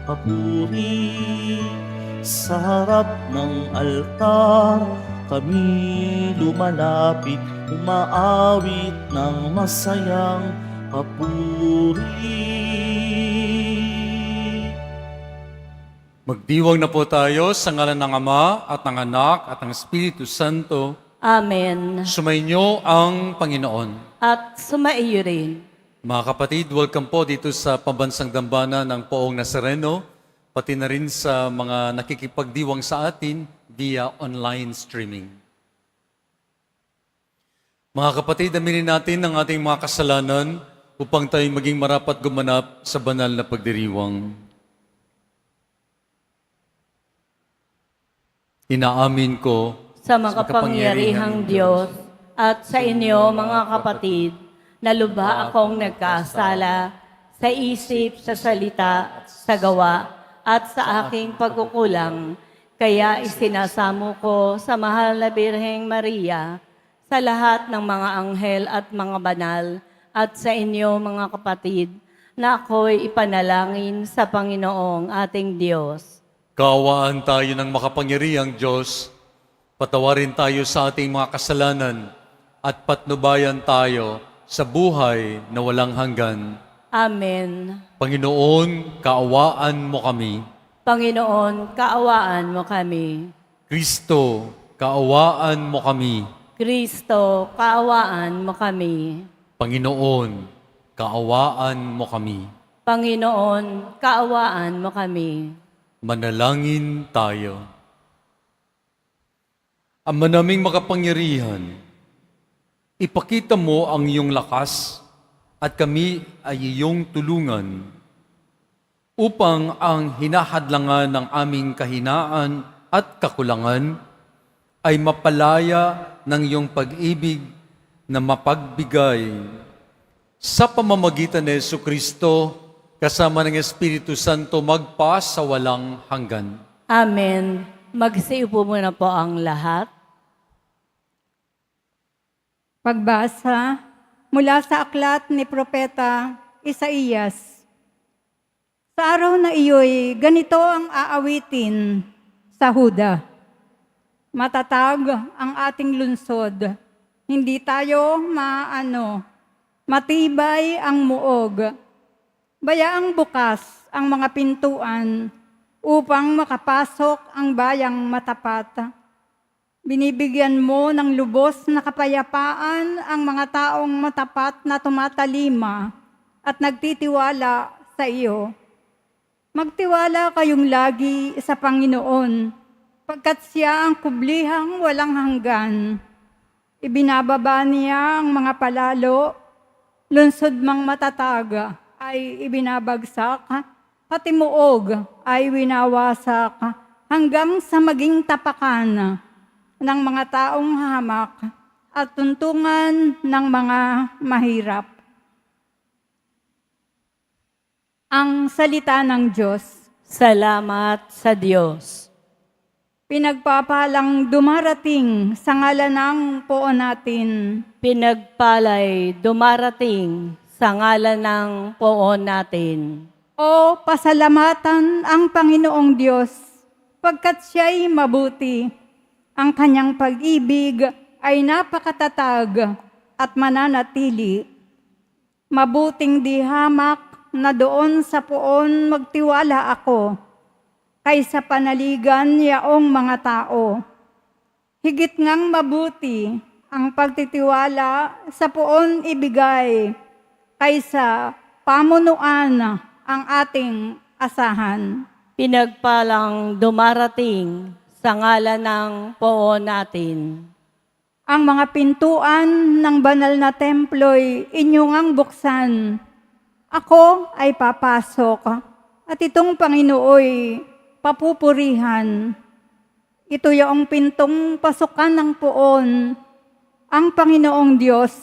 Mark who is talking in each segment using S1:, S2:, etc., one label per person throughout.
S1: papuri. Sa harap ng altar, kami lumalapit, umaawit ng masayang papuri.
S2: Magdiwang na po tayo sa ngalan ng Ama at ng Anak at ng Espiritu Santo.
S3: Amen.
S2: Sumainyo ang Panginoon.
S3: At sumaiyo rin.
S2: Mga kapatid, welcome po dito sa Pambansang Dambana ng Poong Nazareno, pati na rin sa mga nakikipagdiwang sa atin via online streaming. Mga kapatid, aminin natin ang ating mga kasalanan upang tayo maging marapat gumanap sa banal na pagdiriwang. Inaamin ko
S3: Sa makapangyarihang Diyos at sa inyo mga kapatid, na lubha akong nagkasala sa isip, sa salita, sa gawa, at sa aking pagkukulang. Kaya isinasamo ko sa mahal na Birheng Maria, sa lahat ng mga anghel at mga banal, at sa inyo mga kapatid, na ako'y ipanalangin sa Panginoong ating Diyos.
S2: kaawaan tayo ng makapangyarihang Diyos, patawarin tayo sa ating mga kasalanan, at patnubayan tayo sa buhay na walang hanggan.
S3: Amen.
S2: Panginoon, kaawaan mo kami.
S3: Panginoon, kaawaan mo kami.
S2: Kristo, kaawaan mo kami.
S3: Kristo, kaawaan mo kami.
S2: Panginoon, kaawaan mo kami.
S3: Panginoon, kaawaan mo kami.
S2: Manalangin tayo. Ama naming makapangyarihan, ipakita mo ang iyong lakas at kami ay iyong tulungan upang ang hinahadlangan ng aming kahinaan at kakulangan ay mapalaya ng iyong pag-ibig na mapagbigay sa pamamagitan ni Jesucristo kasama ng Espiritu Santo magpa sa walang hanggan.
S3: Amen. Magsiupo muna po ang lahat.
S4: Pagbasa mula sa aklat ni Propeta Isaías. Sa araw na iyo'y ganito ang aawitin sa Huda. Matatag ang ating lungsod, hindi tayo matibay ang muog. Bayaang bukas ang mga pintuan upang makapasok ang bayang matapat. Binibigyan mo ng lubos na kapayapaan ang mga taong matapat na tumatalima at nagtitiwala sa iyo. Magtiwala kayong lagi sa Panginoon, pagkat siya ang kublihang walang hanggan. Ibinababa niya ang mga palalo, lungsod mang matatag ay ibinabagsak, pati muog ay winawasak, hanggang sa maging tapakan ng mga taong hamak at tuntungan ng mga mahirap. Ang salita ng Diyos.
S3: Salamat sa Diyos.
S4: Pinagpapalang dumarating sa ngalan ng Poon natin.
S3: Pinagpalay dumarating sa ngalan ng Poon natin.
S4: O pasalamatan ang Panginoong Diyos, pagkat siya'y mabuti. Ang kanyang pag-ibig ay napakatatag at mananatili. Mabuting di hamak na doon sa poon magtiwala ako, kaysa panaligan yaong mga tao. Higit ngang mabuti ang pagtitiwala sa poon ibigay, kaysa pamunuan ang ating asahan.
S3: Pinagpalang dumarating sa ngalan ng Poon natin.
S4: Ang mga pintuan ng banal na templo'y inyong ang buksan. Ako ay papasok, at itong Panginooy papupurihan. Ito yung pintong pasukan ng Poon, ang Panginoong Diyos.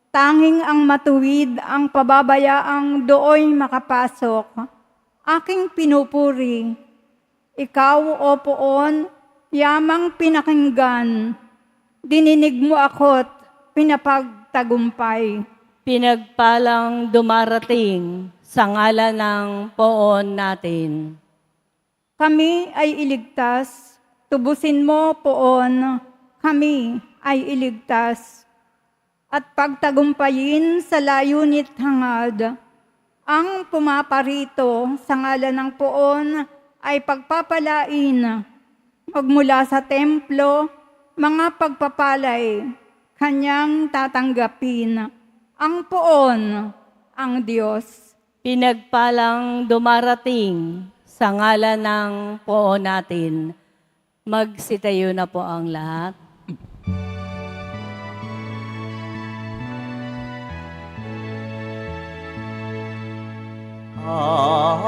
S4: Tanging ang matuwid ang pababayaang dooy makapasok. Aking pinupuri, ikaw o Poon, yamang pinakinggan. Dininig mo ako't pinapagtagumpay.
S3: Pinagpalang dumarating sa ngalan ng poon natin.
S4: Kami ay iligtas, tubusin mo, Poon, kami ay iligtas. At pagtagumpayin sa layunit hangad, ang pumaparito sa ngalan ng Poon ay pagpapalain. Magmula sa templo, mga pagpapalay, kanyang tatanggapin. Ang Poon, ang Diyos.
S3: Pinagpalang dumarating sa ngalan ng poon natin. Magsitayo na po ang lahat.
S1: Hallelujah.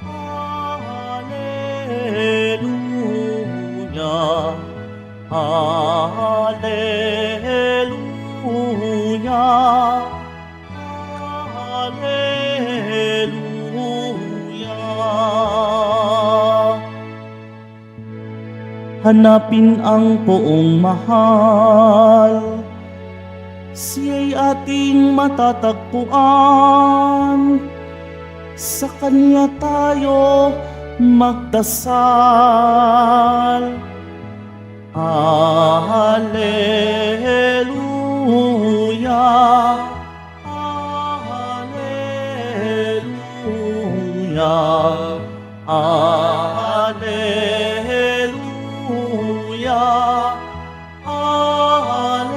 S1: Hallelujah. Hallelujah. Hallelujah. Hanapin ang poong mahal, siya'y ating matatagpuan. Sa Kanya tayo magdasal. Hallelujah. Hallelujah. Hallelujah. Hallelujah.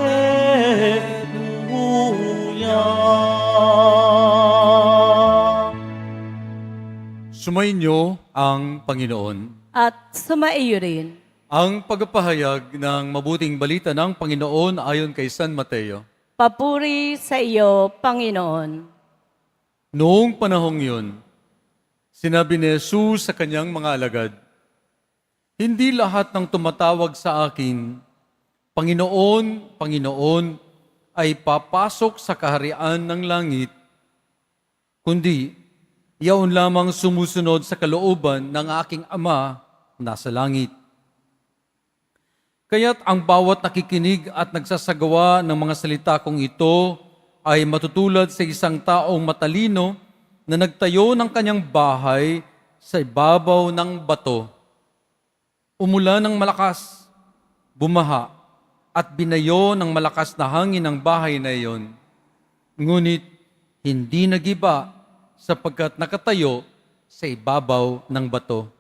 S2: Sumainyo ang Panginoon.
S3: At sumaiyo rin.
S2: Ang pagpapahayag ng mabuting balita ng Panginoon ayon kay San Mateo.
S3: Papuri sa iyo, Panginoon.
S2: Noong panahong yun, sinabi ni Jesus sa kanyang mga alagad, "Hindi lahat ng tumatawag sa akin, Panginoon, Panginoon, ay papasok sa kaharian ng langit, kundi yaon lamang sumusunod sa kalooban ng aking Ama nasa langit. Kaya't ang bawat nakikinig at nagsasagawa ng mga salita kong ito ay matutulad sa isang taong matalino na nagtayo ng kanyang bahay sa ibabaw ng bato. Umulan ng malakas, bumaha, at binayo ng malakas na hangin ang bahay na iyon. Ngunit hindi nagiba sapagkat nakatayo sa ibabaw ng bato.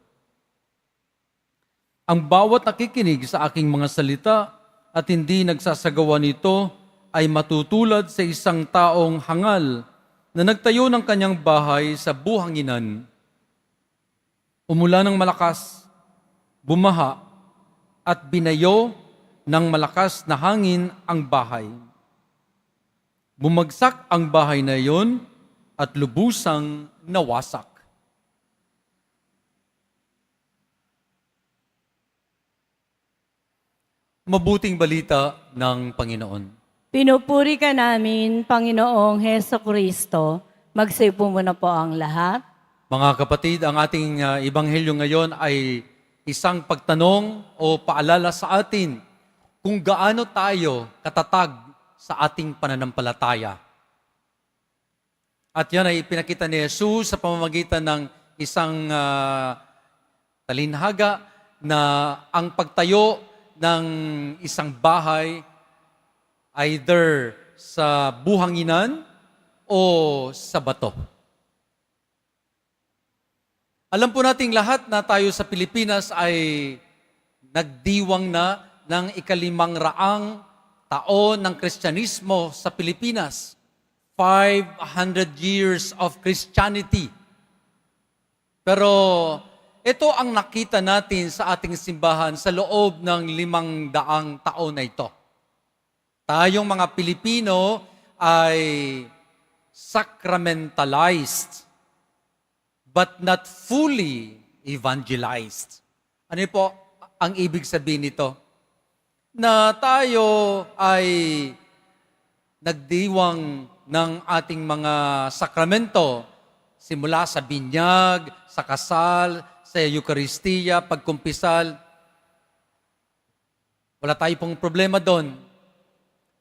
S2: Ang bawat nakikinig sa aking mga salita at hindi nagsasagawa nito ay matutulad sa isang taong hangal na nagtayo ng kanyang bahay sa buhanginan. Umulan ng malakas, bumaha, at binayo ng malakas na hangin ang bahay. Bumagsak ang bahay na iyon at lubusang nawasak. Mabuting balita ng Panginoon.
S3: Pinupuri ka namin, Panginoong Heso Kristo. Magsipo muna po ang lahat.
S2: Mga kapatid, ang ating ebanghelyo ngayon ay isang pagtanong o paalala sa atin kung gaano tayo katatag sa ating pananampalataya. At yan ay ipinakita ni Jesus sa pamamagitan ng isang talinhaga na ang pagtayo ng isang bahay either sa buhanginan o sa bato. Alam po nating lahat na tayo sa Pilipinas ay nagdiwang na ng 500 taon ng Kristyanismo sa Pilipinas. 500 years of Christianity. Pero ito ang nakita natin sa ating simbahan sa loob ng 500 taon na ito. Tayong mga Pilipino ay sacramentalized but not fully evangelized. Ano po ang ibig sabihin nito? Na tayo ay nagdiwang ng ating mga sakramento simula sa binyag, sa kasal, sa Eucharistia, pagkumpisal. Wala tayo pong problema doon.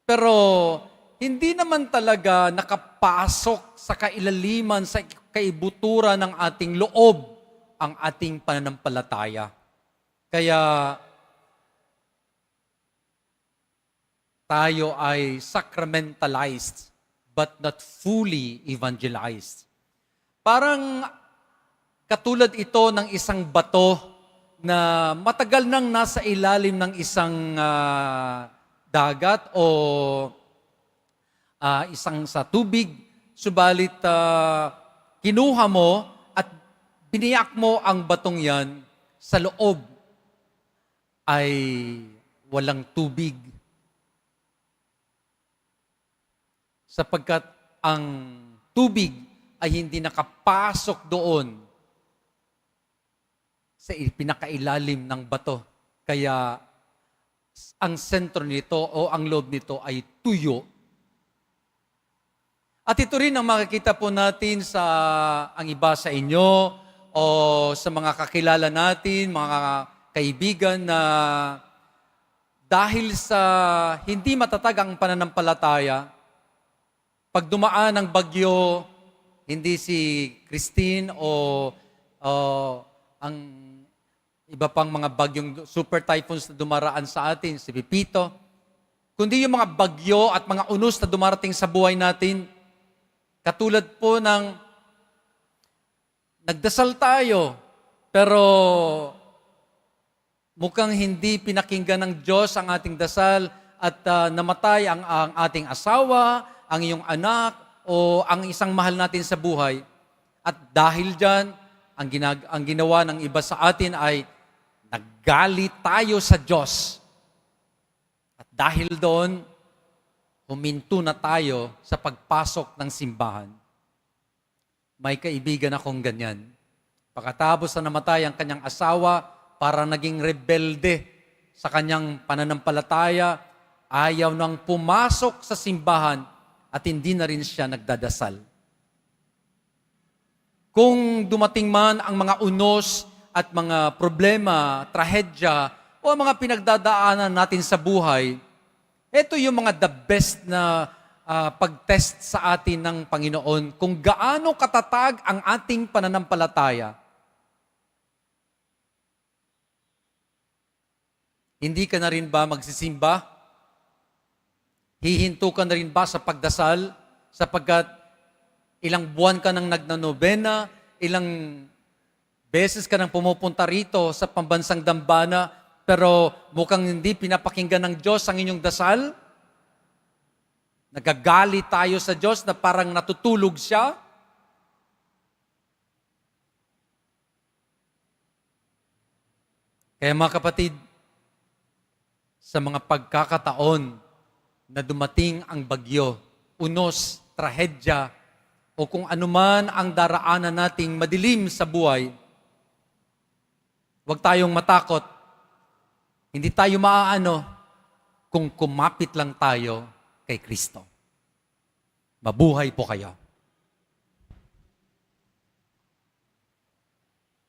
S2: Pero hindi naman talaga nakapasok sa kailaliman, sa kaibuturan ng ating loob ang ating pananampalataya. Kaya tayo ay sacramentalized but not fully evangelized. Parang katulad ito ng isang bato na matagal nang nasa ilalim ng isang dagat o isang sa tubig, subalit kinuha mo at biniyak mo ang batong yan, sa loob ay walang tubig. Sapagkat ang tubig ay hindi nakapasok doon sa pinakailalim ng bato. Kaya ang sentro nito o ang loob nito ay tuyo. At ito rin ang makikita po natin sa ang iba sa inyo o sa mga kakilala natin, mga kaibigan na dahil sa hindi matatag ang pananampalataya, pag dumaan ng bagyo, hindi si Christine o ang iba pang mga bagyong super typhoons na dumaraan sa atin, si Pipito, kundi yung mga bagyo at mga unos na dumarating sa buhay natin, katulad po ng nagdasal tayo, pero mukhang hindi pinakinggan ng Diyos ang ating dasal at namatay ang ating asawa, ang iyong anak, o ang isang mahal natin sa buhay. At dahil dyan, ang ginawa ng iba sa atin ay naggalit tayo sa Diyos. At dahil doon, huminto na tayo sa pagpasok ng simbahan. May kaibigan akong ganyan. Pagkatapos na namatay ang kanyang asawa, para naging rebelde sa kanyang pananampalataya, ayaw nang pumasok sa simbahan at hindi na rin siya nagdadasal. Kung dumating man ang mga unos at mga problema, trahedya, o mga pinagdadaanan natin sa buhay, ito yung mga the best na pag-test sa atin ng Panginoon kung gaano katatag ang ating pananampalataya. Hindi ka na rin ba magsisimba? Hihinto ka na rin ba sa pagdasal? Sapagkat ilang buwan ka nang nagnanobena, ilang beses ka nang pumupunta rito sa pambansang dambana, pero mukhang hindi pinapakinggan ng Diyos ang inyong dasal? Nagagalit tayo sa Diyos na parang natutulog siya? Kaya mga kapatid, sa mga pagkakataon na dumating ang bagyo, unos, trahedya, o kung anuman ang daraanan nating madilim sa buhay, huwag tayong matakot. Hindi tayo maaano kung kumapit lang tayo kay Kristo. Mabuhay po kayo.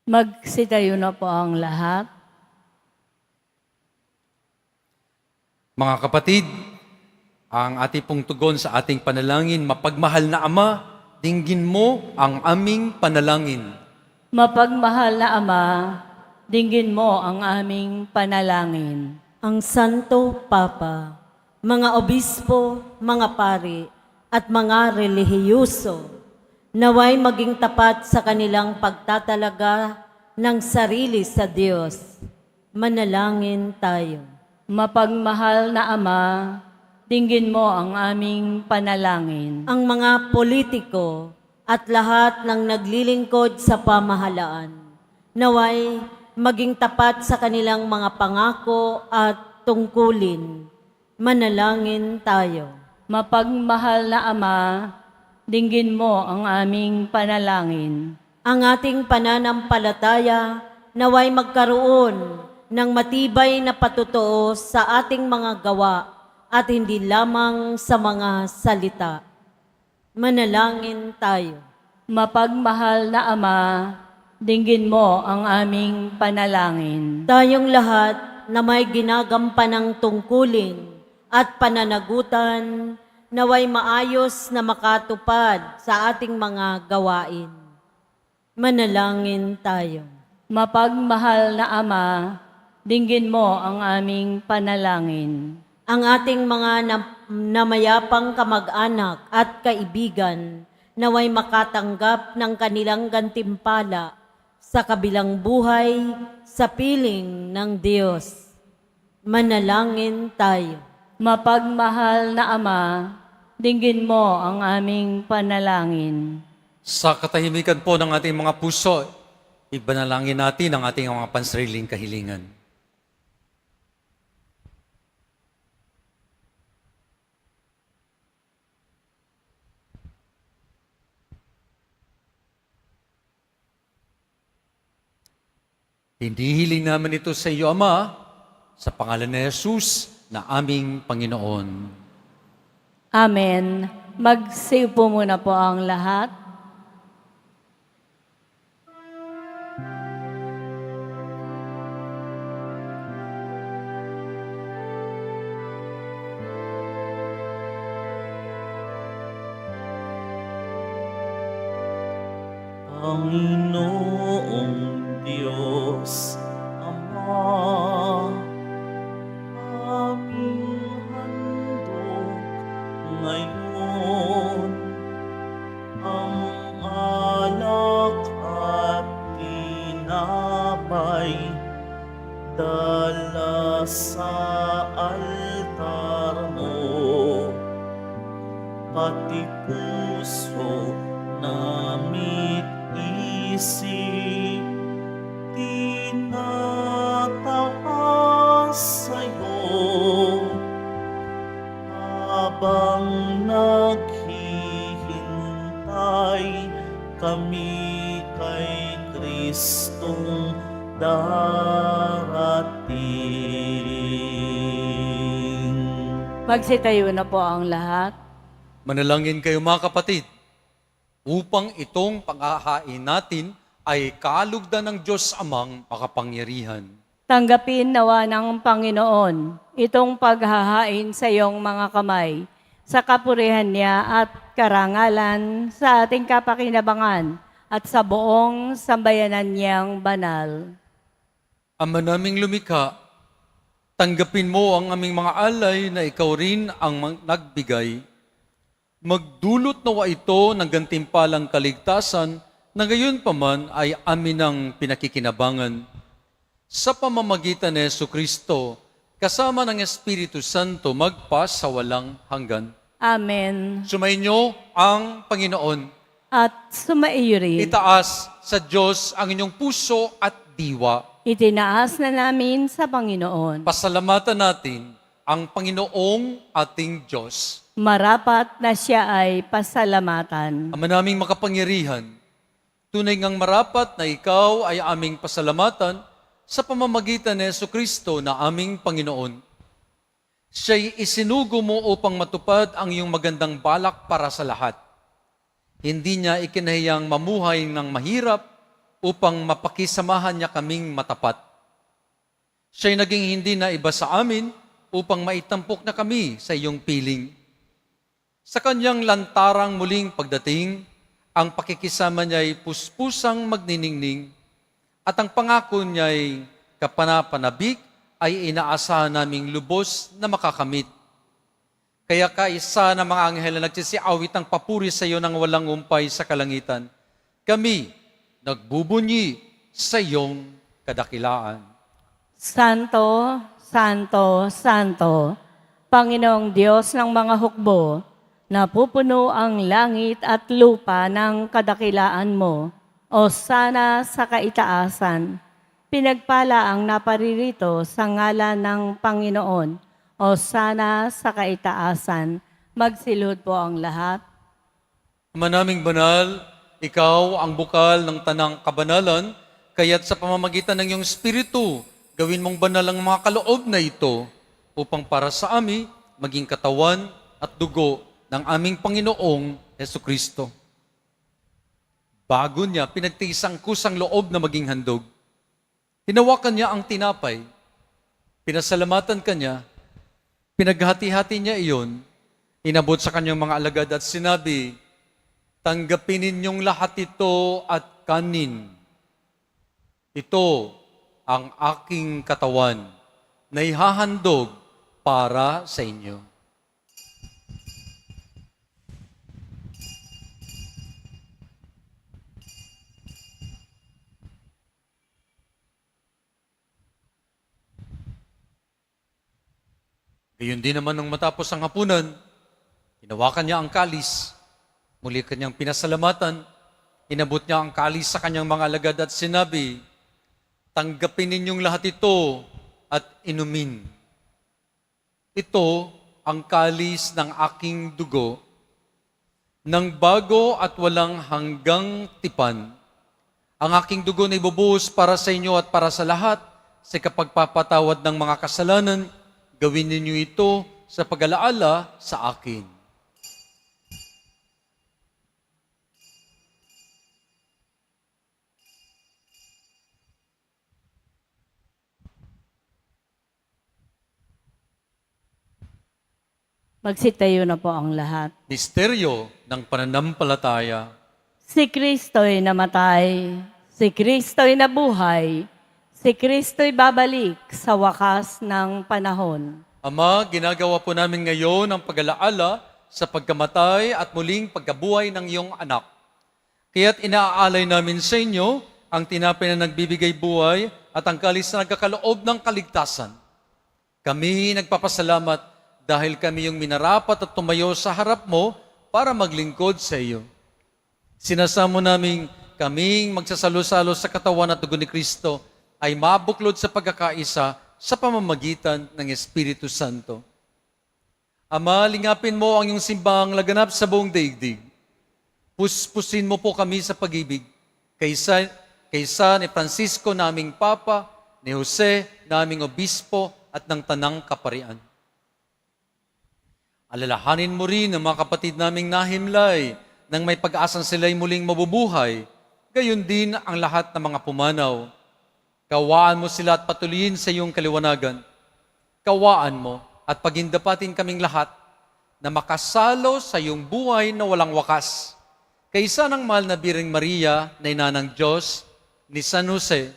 S3: Magsitayo na po ang lahat.
S2: Mga kapatid, ang ating pong tugon sa ating panalangin, mapagmahal na Ama, dinggin mo ang aming panalangin.
S3: Mapagmahal na Ama, dinggin mo ang aming panalangin.
S5: Ang Santo Papa, mga obispo, mga pari, at mga relihiyuso, naway maging tapat sa kanilang pagtatalaga ng sarili sa Diyos. Manalangin tayo.
S3: Mapagmahal na Ama, dinggin mo ang aming panalangin.
S5: Ang mga politiko at lahat ng naglilingkod sa pamahalaan, naway maging tapat sa kanilang mga pangako at tungkulin. Manalangin tayo.
S3: Mapagmahal na Ama, dinggin mo ang aming panalangin.
S5: Ang ating pananampalataya naway magkaroon ng matibay na patutuo sa ating mga gawa at hindi lamang sa mga salita. Manalangin tayo.
S3: Mapagmahal na Ama, dinggin mo ang aming panalangin.
S5: Tayong lahat na may ginagampanang tungkulin at pananagutan naway maayos na makatupad sa ating mga gawain. Manalangin tayo.
S3: Mapagmahal na Ama, dinggin mo ang aming panalangin.
S5: Ang ating mga namayapang kamag-anak at kaibigan naway makatanggap ng kanilang gantimpala sa kabilang buhay sa piling ng Diyos. Manalangin tayo.
S3: Mapagmahal na Ama, dinggin mo ang aming panalangin.
S2: Sa katahimikan po ng ating mga puso, ibanalangin natin ang ating mga pansariling kahilingan. Hinihiling namin ito sa iyo, Ama, sa pangalan ni Jesus na aming Panginoon.
S3: Amen. Magsiupo muna po ang lahat.
S1: Panginoong Diyos, Ama, aming handog ngayon ang alak at tinapay dala sa altar mo, pati puso namit isip tinataas sa'yo habang naghihintay kami kay Kristong darating.
S3: Magsitayo na po ang lahat.
S2: Manalangin kayo mga kapatid, upang itong paghahain natin ay kalugdan ng Diyos Amang makapangyarihan.
S3: Tanggapin nawa ng Panginoon itong paghahain sa iyong mga kamay, sa kapurihan niya at karangalan sa ating kapakinabangan at sa buong sambayanan niyang banal.
S2: Ama naming lumikha, tanggapin mo ang aming mga alay na ikaw rin ang nagbigay. Magdulot nawa ito ng gantimpalang kaligtasan na gayon pa man ay amin ang pinakikinabangan. Sa pamamagitan ni Jesucristo, kasama ng Espiritu Santo, magpas sa walang hanggan.
S3: Amen.
S2: Sumainyo ang Panginoon.
S3: At sumaiyo rin.
S2: Itaas sa Diyos ang inyong puso at diwa.
S3: Itinaas na namin sa Panginoon.
S2: Pasalamatan natin ang Panginoong ating Diyos.
S3: Marapat na siya ay pasalamatan.
S2: Ama naming makapangyarihan, tunay ngang marapat na ikaw ay aming pasalamatan sa pamamagitan ni Jesucristo na aming Panginoon. Siya'y isinugo mo upang matupad ang iyong magandang balak para sa lahat. Hindi niya ikinahiyang mamuhay ng mahirap upang mapakisamahan niya kaming matapat. Siya'y naging hindi na iba sa amin upang maitampok na kami sa iyong piling. Sa kanyang lantarang muling pagdating, ang pakikisama niya'y puspusang magniningning at ang pangako niya'y kapanapanabik ay inaasahan naming lubos na makakamit. Kaya kaisa ng mga anghel na nagsisiawit ang papuri sa iyo ng walang umpay sa kalangitan, kami nagbubunyi sa iyong kadakilaan.
S3: Santo, Santo, Santo, Panginoong Diyos ng mga hukbo, napupuno ang langit at lupa ng kadakilaan mo, o sana sa kaitaasan. Pinagpala ang naparirito sa ngalan ng Panginoon, o sana sa kaitaasan. Magsilhod po ang lahat.
S2: Ama naming banal, ikaw ang bukal ng tanang kabanalan, kaya't sa pamamagitan ng iyong Espiritu, gawin mong banal ang mga kaloob na ito, upang para sa amin, maging katawan at dugo ng aming Panginoong Jesucristo. Bago niya, pinagtiis ang kusang loob na maging handog. Hinawakan niya ang tinapay, pinasalamatan kanya, pinaghati-hati niya iyon, Inabot sa kanyang mga alagad at sinabi, tanggapin ninyong lahat ito at kanin. Ito ang aking katawan na ihahandog para sa inyo. Gayon din naman nung matapos ang hapunan, hinawakan niya ang kalis, muli kanyang pinasalamatan, inabot niya ang kalis sa kanyang mga alagad at sinabi, tanggapin ninyong lahat ito at inumin. Ito ang kalis ng aking dugo, ng bago at walang hanggang tipan. Ang aking dugo na ibubuhos para sa inyo at para sa lahat, sa kapagpapatawad ng mga kasalanan, gawin ninyo ito sa pag-alaala sa akin.
S3: Magsitayo na po ang lahat.
S2: Misteryo ng pananampalataya.
S3: Si Kristo'y namatay, si Kristo'y nabuhay, si Kristo'y babalik sa wakas ng panahon.
S2: Ama, ginagawa po namin ngayon ang pag-alaala sa pagkamatay at muling pagkabuhay ng iyong anak. Kaya't inaalay namin sa inyo ang tinapay na nagbibigay buhay at ang kalis na nagkakaloob ng kaligtasan. Kami nagpapasalamat dahil kami yung minarapat at tumayo sa harap mo para maglingkod sa iyo. Sinasamo namin kaming magsasalo-salo sa katawan at dugo ni Kristo ay mabuklod sa pagkakaisa sa pamamagitan ng Espiritu Santo. Ama, lingapin mo ang iyong simbahang laganap sa buong daigdig. Puspusin mo po kami sa pag-ibig. Kaysa ni Francisco naming Papa, ni Jose naming Obispo at ng Tanang Kaparian. Alalahanin mo rin ang mga kapatid naming nahimlay nang may pag-asang sila'y muling mabubuhay. Gayon din ang lahat ng mga pumanaw. Kawaan mo sila at patuloyin sa iyong kaliwanagan. Kawaan mo at pagindapatin kaming lahat na makasalo sa iyong buhay na walang wakas. Kaysa ng mahal na Birheng Maria na ina ng Diyos, ni San Jose,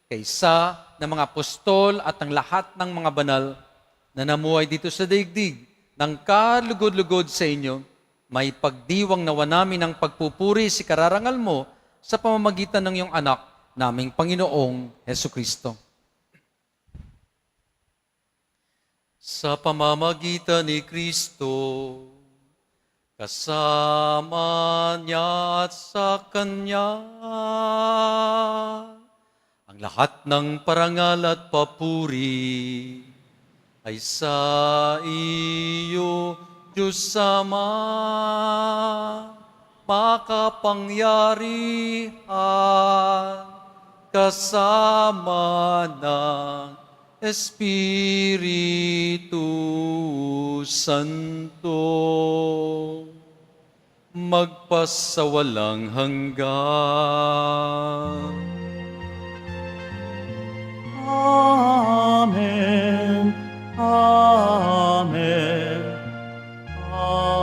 S2: kaysa ng mga apostol at ng lahat ng mga banal na namuhay dito sa daigdig, ng kalugod-lugod sa inyo, may pagdiwang nawa namin ang pagpupuri si kararangal mo sa pamamagitan ng iyong anak, naming Panginoong Hesukristo. Sa pamamagitan ni Kristo, kasama niya at sa Kanya, ang lahat ng parangal at papuri ay sa iyo, Diyos Ama, makapangyarihan, kasama ng Espiritu Santo, magpasawalang hanggan.
S1: Amen. Amen. Amen.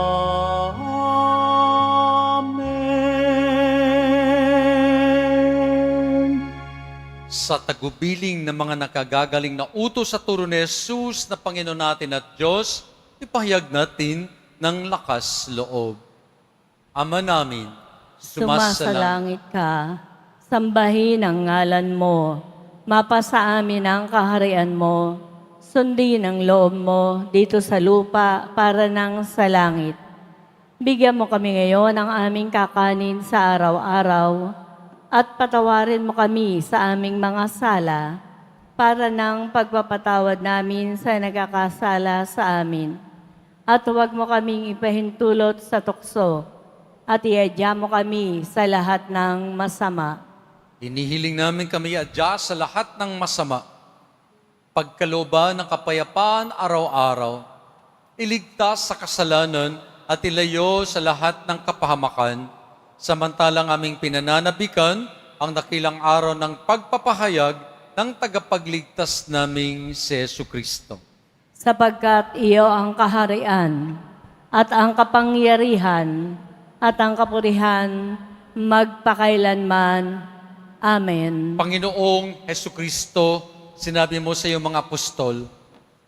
S2: Sa tagubiling ng mga nakagagaling na utos sa turo ni Jesus na Panginoon natin at Diyos, ipahayag natin ng lakas loob. Ama namin,
S3: Sumasalangit ka, sambahin ang ngalan mo, mapasa amin ang kaharian mo, sundin ang loob mo dito sa lupa para nang sa langit. Bigyan mo kami ngayon ng aming kakanin sa araw-araw, at patawarin mo kami sa aming mga sala, para nang pagpapatawad namin sa nagkakasala sa amin. At huwag mo kaming ipahintulot sa tukso, at iadya mo kami sa lahat ng masama.
S2: hinihiling namin kami adya sa lahat ng masama, pagkalooban ng kapayapaan araw-araw, iligtas sa kasalanan at ilayo sa lahat ng kapahamakan, samantalang aming pinananabikan ang dakilang araw ng pagpapahayag ng tagapagligtas naming si Jesucristo.
S3: Sapagkat iyo ang kaharian, at ang kapangyarihan, at ang kapurihan, magpakailanman. Amen.
S2: Panginoong Heso Kristo, sinabi mo sa iyong mga apostol,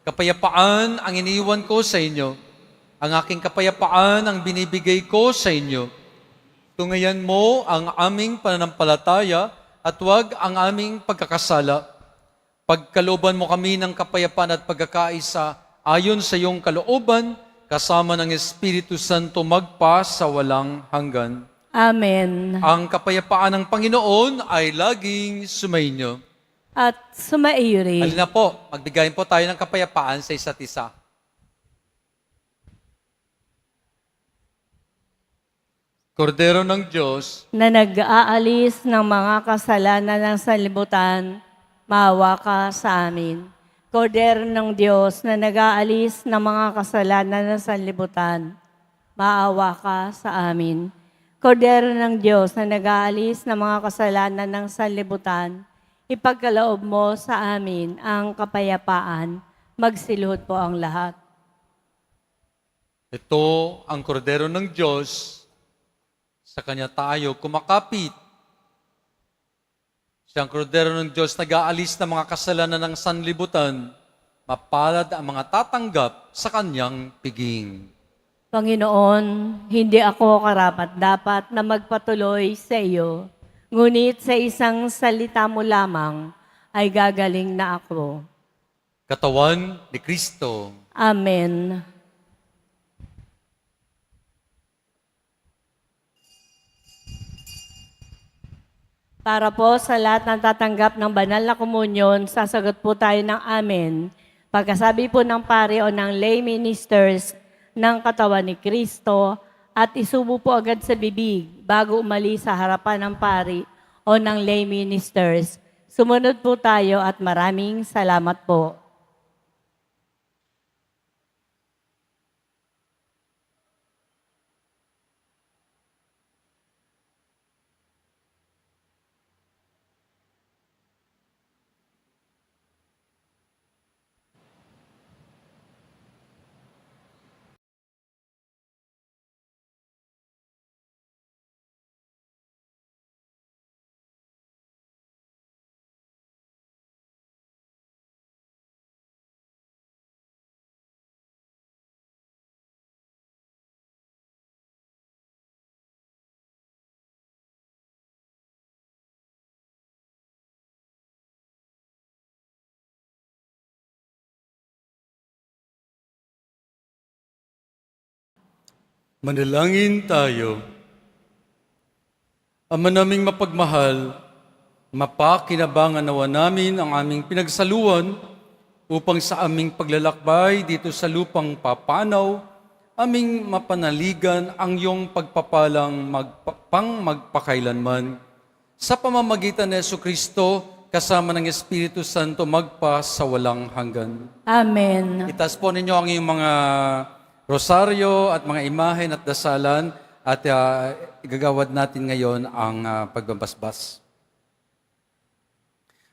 S2: kapayapaan ang iniwan ko sa inyo, ang aking kapayapaan ang binibigay ko sa inyo. Tungayan mo ang aming pananampalataya at huwag ang aming pagkakasala. Pagkalooban mo kami ng kapayapaan at pagkakaisa ayon sa iyong kalooban, kasama ng Espiritu Santo magpa sa walang hanggan.
S3: Amen.
S2: Ang kapayapaan ng Panginoon ay laging sumainyo.
S3: At sumaiyo rin.
S2: Halina po, magbigayin po tayo ng kapayapaan sa isa't isa. Kordero ng Diyos,
S3: Na nag-aalis ng mga kasalanan ng sanlibutan, maawa ka sa amin. Kordero ng Diyos na nag-aalis ng mga kasalanan ng sanlibutan, maawa ka sa amin. Kordero ng Diyos na nag-aalis ng mga kasalanan ng sanlibutan, ipagkaloob mo sa amin ang kapayapaan. Magsiluhod po ang lahat.
S2: ito ang kordero ng Diyos. Sa Kanya tayo kumakapit. Siyang kordero ng Diyos nag-aalis ng mga kasalanan ng sanlibutan, mapalad ang mga tatanggap sa Kanyang piging.
S3: Panginoon, hindi ako karapat-dapat na magpatuloy sa iyo, ngunit sa isang salita mo lamang ay gagaling na ako.
S2: Katawan ni Kristo.
S3: Amen. Para po sa lahat ng tatanggap ng banal na komunyon, sasagot po tayo ng amen. Pagkasabi po ng pari o ng lay ministers ng katawan ni Kristo at isubo po agad sa bibig bago umalis sa harapan ng pari o ng lay ministers. Sumunod po tayo at maraming salamat po.
S2: Manalangin tayo. Ama naming mapagmahal, mapakinabangan nawa namin ang aming pinagsaluan upang sa aming paglalakbay dito sa lupang papanaw, aming mapanaligan ang iyong pagpapalang magpakailanman. Sa pamamagitan ni Jesucristo, kasama ng Espiritu Santo, magpa sa walang hanggan.
S3: Amen.
S2: Itaas po ninyo ang iyong mga rosaryo at mga imahen at dasalan at igagawad natin ngayon ang pagbabasbas.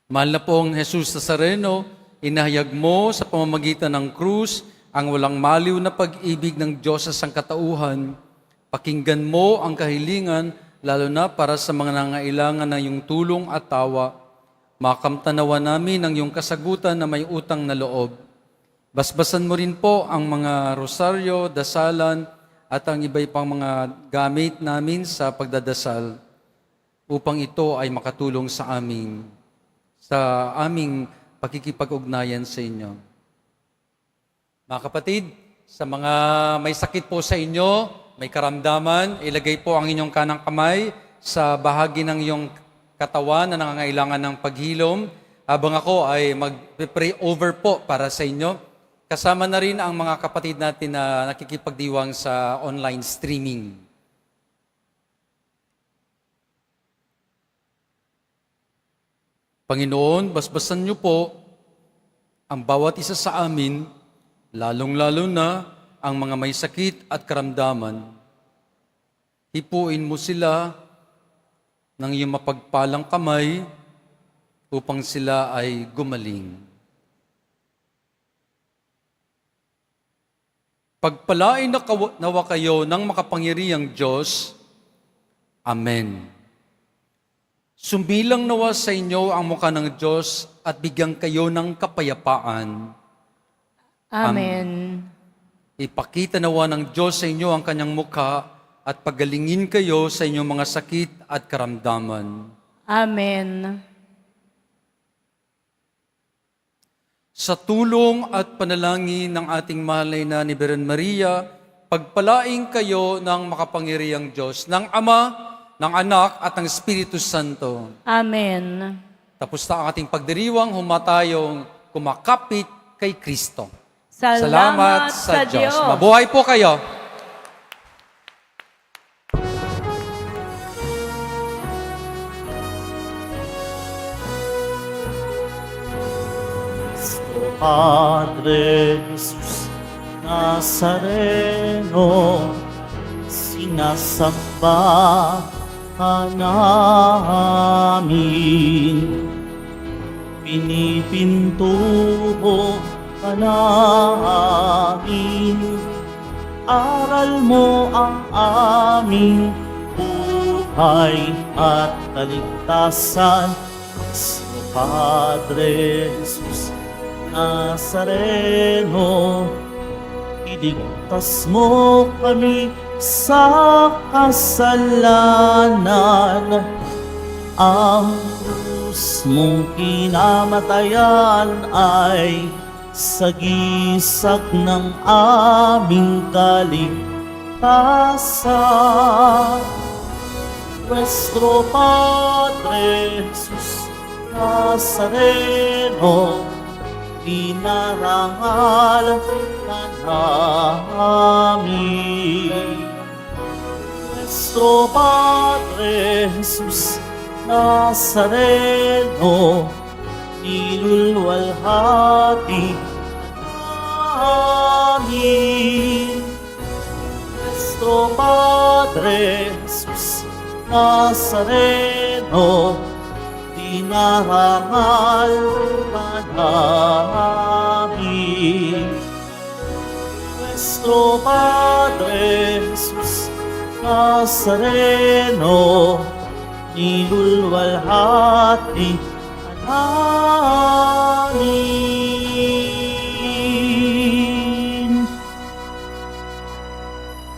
S2: Mahal na pong Jesus Nazareno, inahayag mo sa pamamagitan ng krus ang walang maliw na pag-ibig ng Diyos sa sangkatauhan. Pakinggan mo ang kahilingan, lalo na para sa mga nangailangan ng iyong tulong at tawa. Makamtanawa namin ang iyong kasagutan na may utang na loob. Basbasan mo rin po ang mga rosaryo, dasalan, at ang iba pang mga gamit namin sa pagdadasal upang ito ay makatulong sa aming pakikipag-ugnayan sa inyo. Mga kapatid, sa mga may sakit po sa inyo, may karamdaman, ilagay po ang inyong kanang kamay sa bahagi ng iyong katawan na nangangailangan ng paghilom, habang ako ay mag-pray over po para sa inyo. Kasama na rin ang mga kapatid natin na nakikipagdiwang sa online streaming. Panginoon, basbasan niyo po ang bawat isa sa amin, lalong-lalo na ang mga may sakit at karamdaman. Hipuin mo sila ng iyong mapagpalang kamay upang sila ay gumaling. Pagpalain nawa kayo ng makapangyarihang Diyos. Amen. Sumilang nawa sa inyo ang mukha ng Diyos at bigyan kayo ng kapayapaan.
S3: Amen.
S2: Ipakita nawa ng Diyos sa inyo ang kanyang mukha at pagalingin kayo sa inyong mga sakit at karamdaman.
S3: Amen.
S2: Sa tulong at panalangin ng ating mahal na ina ni Birhen Maria, pagpalaing kayo ng makapangyarihang Diyos, ng Ama, ng Anak, at ng Espiritu Santo.
S3: Amen.
S2: Tapos na ang ating pagdiriwang, humatayong kumakapit kay Kristo.
S3: Salamat sa Diyos.
S2: Mabuhay po kayo.
S1: Padre Jesus Nazareno, sinasamba ka namin. Pinipinto mo ka namin. Aral mo ang aming buhay at kaligtasan. Padre Jesus Nazareno, iligtas mo kami sa kasalanan. Ang krus mong kinamatayan ay sagisag ng aming kaligtasan. Nuestro Padre Jesus Nazareno, dinarangal ka namin. Nuestro Padre Jesus Nazareno, nilulwalhati ka namin. Nuestro Padre Jesus Nazareno, dinarangal ka namin. Nuestro Padre Jesus Nazareno, nilulwalhati ka namin.